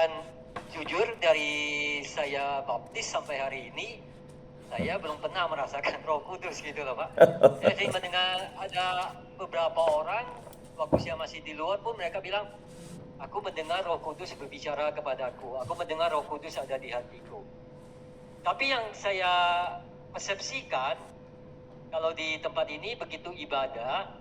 Dan jujur dari saya baptis sampai hari ini, saya belum pernah merasakan Roh Kudus gitu loh Pak. Saya sering mendengar ada beberapa orang waktu saya masih di luar pun mereka bilang, aku mendengar Roh Kudus berbicara kepadaku, aku mendengar Roh Kudus ada di hatiku. Tapi yang saya persepsikan, kalau di tempat ini begitu ibadah,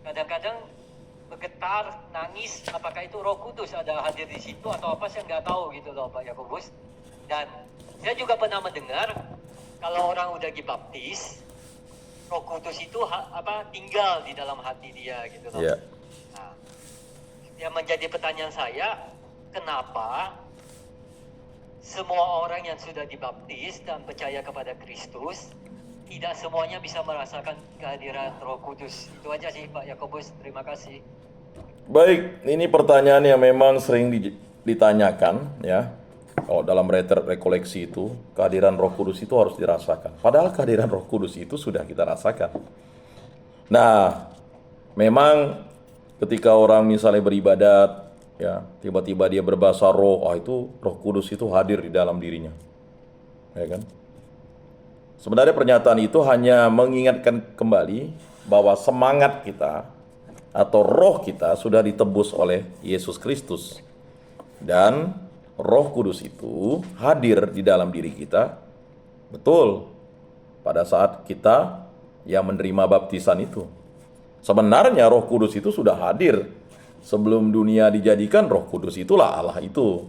kadang-kadang bergetar, nangis, apakah itu Roh Kudus ada hadir di situ atau apa, saya nggak tahu gitu loh Pak Yakobus. Dan saya juga pernah mendengar kalau orang udah dibaptis, Roh Kudus itu tinggal di dalam hati dia gitu loh. Yeah. Nah, yang menjadi pertanyaan saya, kenapa semua orang yang sudah dibaptis dan percaya kepada Kristus tidak semuanya bisa merasakan kehadiran Roh Kudus? Itu aja sih Pak Yakobus, terima kasih. Baik, ini pertanyaan yang memang sering ditanyakan ya. Kalau dalam rekoleksi itu, kehadiran Roh Kudus itu harus dirasakan. Padahal kehadiran Roh Kudus itu sudah kita rasakan. Nah, memang ketika orang misalnya beribadat, ya tiba-tiba dia berbahasa roh, itu Roh Kudus itu hadir di dalam dirinya, ya kan? Sebenarnya pernyataan itu hanya mengingatkan kembali bahwa semangat kita atau roh kita sudah ditebus oleh Yesus Kristus. Dan Roh Kudus itu hadir di dalam diri kita, betul, pada saat kita yang menerima baptisan itu. Sebenarnya Roh Kudus itu sudah hadir. Sebelum dunia dijadikan, Roh Kudus itulah Allah itu.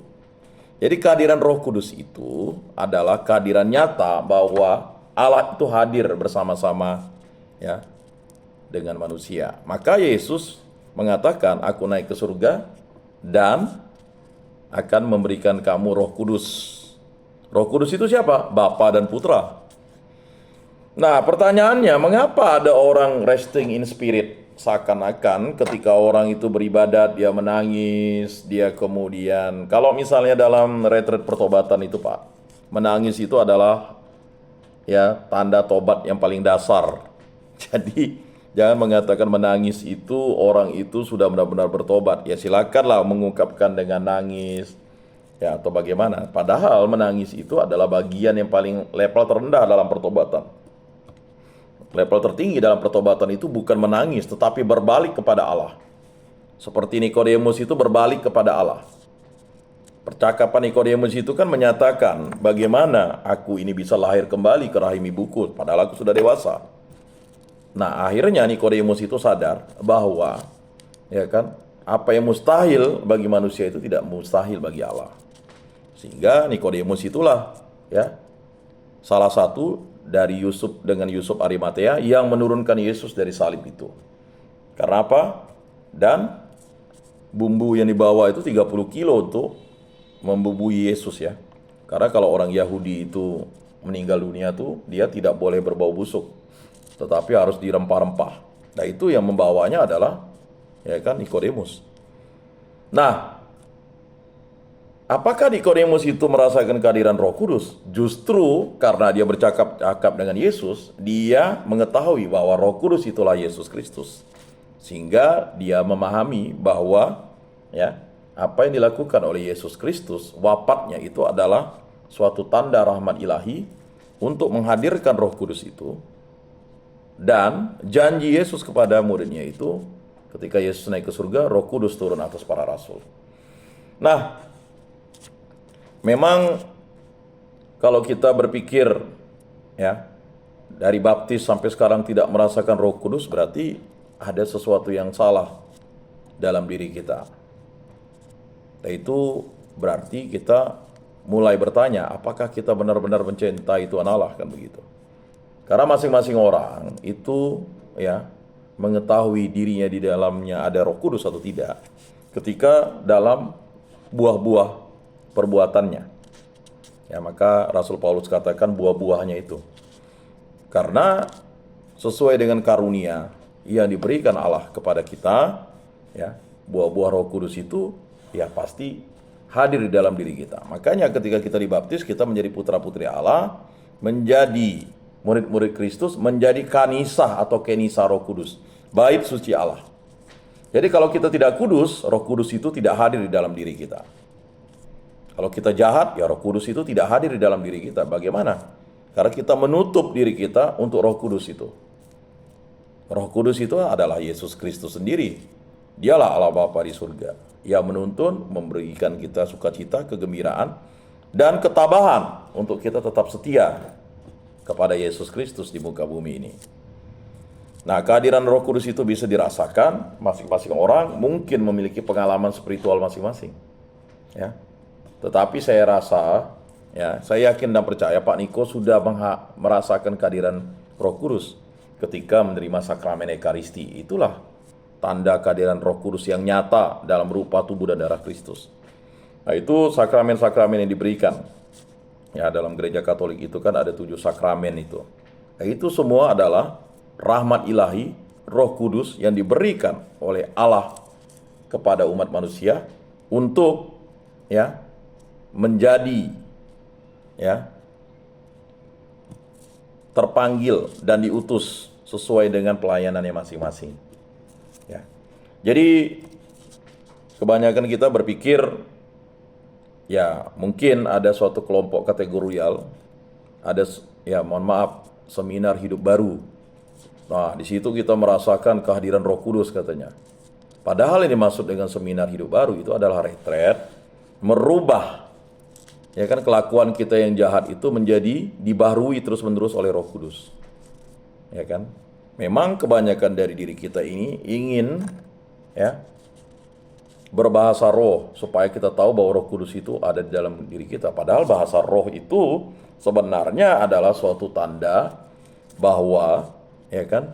Jadi kehadiran Roh Kudus itu adalah kehadiran nyata bahwa Allah itu hadir bersama-sama ya dengan manusia. Maka Yesus mengatakan, aku naik ke surga dan akan memberikan kamu Roh Kudus. Roh Kudus itu siapa? Bapa dan Putra. Nah, pertanyaannya, mengapa ada orang resting in spirit? Seakan-akan ketika orang itu beribadat, dia menangis, dia kemudian, kalau misalnya dalam retret pertobatan itu Pak, menangis itu adalah ya tanda tobat yang paling dasar. Jadi jangan mengatakan menangis itu orang itu sudah benar-benar bertobat. Ya silakanlah mengungkapkan dengan nangis ya atau bagaimana. Padahal menangis itu adalah bagian yang paling level terendah dalam pertobatan. Level tertinggi dalam pertobatan itu bukan menangis tetapi berbalik kepada Allah. Seperti Nikodemus itu berbalik kepada Allah. Percakapan Nikodemus itu kan menyatakan bagaimana aku ini bisa lahir kembali ke rahim ibuku padahal aku sudah dewasa. Nah, akhirnya Nikodemus itu sadar bahwa ya kan, apa yang mustahil bagi manusia itu tidak mustahil bagi Allah. Sehingga Nikodemus itulah ya salah satu dari Yusuf dengan Yusuf Arimatea yang menurunkan Yesus dari salib itu. Karena apa? Dan bumbu yang dibawa itu 30 kilo untuk membubui Yesus ya. Karena kalau orang Yahudi itu meninggal dunia tuh dia tidak boleh berbau busuk, tetapi harus dirempah-rempah. Nah, itu yang membawanya adalah ya kan Nikodemus. Nah, apakah Nikodemus itu merasakan kehadiran Roh Kudus? Justru karena dia bercakap-cakap dengan Yesus, dia mengetahui bahwa Roh Kudus itulah Yesus Kristus. Sehingga dia memahami bahwa ya apa yang dilakukan oleh Yesus Kristus, wafatnya itu adalah suatu tanda rahmat ilahi untuk menghadirkan Roh Kudus itu. Dan janji Yesus kepada muridnya itu, ketika Yesus naik ke surga, Roh Kudus turun atas para rasul. Nah, memang kalau kita berpikir ya dari baptis sampai sekarang tidak merasakan Roh Kudus, berarti ada sesuatu yang salah dalam diri kita. Itu berarti kita mulai bertanya, apakah kita benar-benar mencintai Tuhan Allah, kan begitu. Karena masing-masing orang itu ya mengetahui dirinya di dalamnya ada Roh Kudus atau tidak ketika dalam buah-buah perbuatannya. Ya, maka Rasul Paulus katakan buah-buahnya itu. Karena sesuai dengan karunia yang diberikan Allah kepada kita, ya, buah-buah Roh Kudus itu ya pasti hadir di dalam diri kita. Makanya ketika kita dibaptis, kita menjadi putra-putri Allah, menjadi murid-murid Kristus, menjadi kanisah atau kenisa Roh Kudus, bait suci Allah. Jadi kalau kita tidak kudus, Roh Kudus itu tidak hadir di dalam diri kita. Kalau kita jahat, ya Roh Kudus itu tidak hadir di dalam diri kita. Bagaimana? Karena kita menutup diri kita untuk Roh Kudus itu. Roh Kudus itu adalah Yesus Kristus sendiri. Dialah Allah Bapa di surga. Ia menuntun, memberikan kita sukacita, kegembiraan, dan ketabahan untuk kita tetap setia kepada Yesus Kristus di muka bumi ini. Nah, kehadiran Roh Kudus itu bisa dirasakan, masing-masing orang mungkin memiliki pengalaman spiritual masing-masing. Ya. Tetapi saya rasa, ya, saya yakin dan percaya Pak Niko sudah merasakan kehadiran Roh Kudus ketika menerima sakramen Ekaristi. Itulah tanda kehadiran Roh Kudus yang nyata dalam rupa tubuh dan darah Kristus. Nah, itu sakramen-sakramen yang diberikan. Ya, dalam gereja Katolik itu kan ada 7 sakramen itu. Nah, itu semua adalah rahmat ilahi, Roh Kudus yang diberikan oleh Allah kepada umat manusia untuk, ya, menjadi, ya, terpanggil dan diutus sesuai dengan pelayanannya masing-masing. Ya. Jadi kebanyakan kita berpikir, ya, mungkin ada suatu kelompok kategorial, ada, ya, mohon maaf, seminar hidup baru. Nah, di situ kita merasakan kehadiran Roh Kudus katanya. Padahal yang dimaksud dengan seminar hidup baru itu adalah retret, merubah, ya kan, kelakuan kita yang jahat itu menjadi dibaharui terus-menerus oleh Roh Kudus. Ya kan? Memang kebanyakan dari diri kita ini ingin, ya, berbahasa roh supaya kita tahu bahwa Roh Kudus itu ada di dalam diri kita. Padahal bahasa roh itu sebenarnya adalah suatu tanda bahwa, ya kan,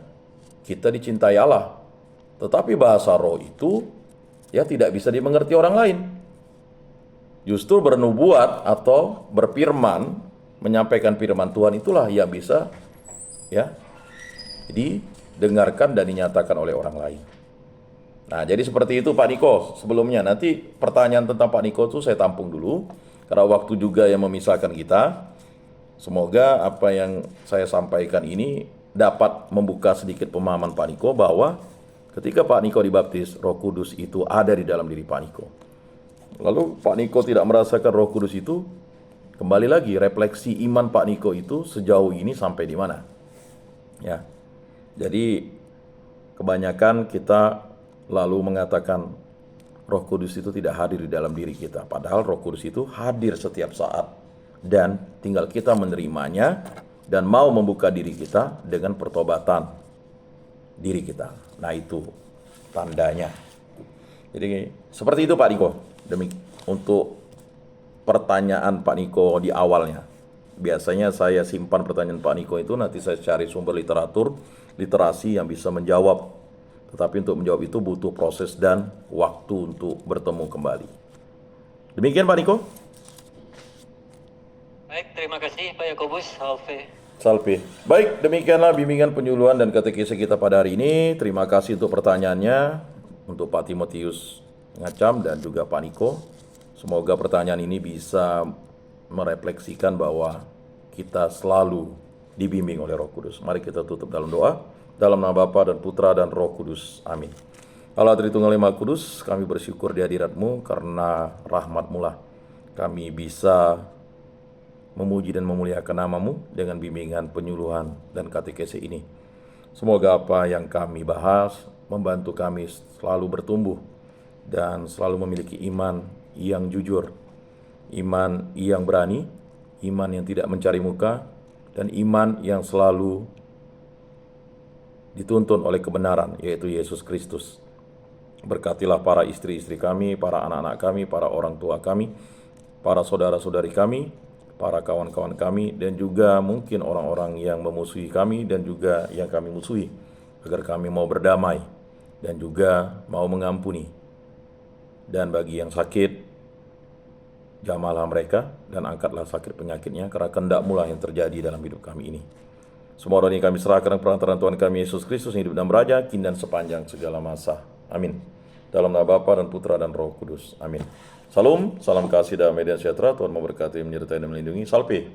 kita dicintai Allah. Tetapi bahasa roh itu, ya, tidak bisa dimengerti orang lain. Justru bernubuat atau berfirman, menyampaikan firman Tuhan itulah yang bisa, ya, didengarkan dan dinyatakan oleh orang lain. Nah, jadi seperti itu Pak Niko. Sebelumnya nanti pertanyaan tentang Pak Niko itu saya tampung dulu, karena waktu juga yang memisahkan kita. Semoga apa yang saya sampaikan ini dapat membuka sedikit pemahaman Pak Niko bahwa ketika Pak Niko dibaptis, Roh Kudus itu ada di dalam diri Pak Niko. Lalu Pak Niko tidak merasakan Roh Kudus itu, kembali lagi refleksi iman Pak Niko itu sejauh ini sampai di mana. Ya. Jadi kebanyakan kita lalu mengatakan Roh Kudus itu tidak hadir di dalam diri kita. Padahal Roh Kudus itu hadir setiap saat dan tinggal kita menerimanya dan mau membuka diri kita dengan pertobatan diri kita. Nah, itu tandanya. Jadi seperti itu Pak Niko. Untuk pertanyaan Pak Niko di awalnya. Biasanya saya simpan pertanyaan Pak Niko itu, nanti saya cari sumber literatur, literasi yang bisa menjawab. Tetapi untuk menjawab itu butuh proses dan waktu untuk bertemu kembali. Demikian Pak Niko. Baik, terima kasih Pak Yakobus. Salve. Baik, demikianlah bimbingan penyuluhan dan katekese kita pada hari ini. Terima kasih untuk pertanyaannya, untuk Pak Timotius Ngacam dan juga Pak Niko. Semoga pertanyaan ini bisa merefleksikan bahwa kita selalu dibimbing oleh Roh Kudus. Mari kita tutup dalam doa. Dalam nama Bapa dan Putra dan Roh Kudus. Amin. Allah Tritunggal Maha Kudus, kami bersyukur di hadirat-Mu karena rahmat-Mu lah kami bisa memuji dan memuliakan nama-Mu dengan bimbingan penyuluhan dan katekese ini. Semoga apa yang kami bahas membantu kami selalu bertumbuh dan selalu memiliki iman yang jujur, iman yang berani, iman yang tidak mencari muka, dan iman yang selalu dituntun oleh kebenaran, yaitu Yesus Kristus. Berkatilah para istri-istri kami, para anak-anak kami, para orang tua kami, para saudara-saudari kami, para kawan-kawan kami, dan juga mungkin orang-orang yang memusuhi kami dan juga yang kami musuhi, agar kami mau berdamai dan juga mau mengampuni. Dan bagi yang sakit, jamalah mereka dan angkatlah sakit penyakitnya, karena kehendak-Mu lah yang terjadi dalam hidup kami ini. Semua doa ini kami serahkan dengan perantaraan Tuhan kami Yesus Kristus yang hidup dan beraja, kini dan sepanjang segala masa. Amin. Dalam nama Bapa dan Putra dan Roh Kudus. Amin. Salam, salam kasih, damai dan sejahtera. Tuhan memberkati, menyertai dan melindungi. Salve.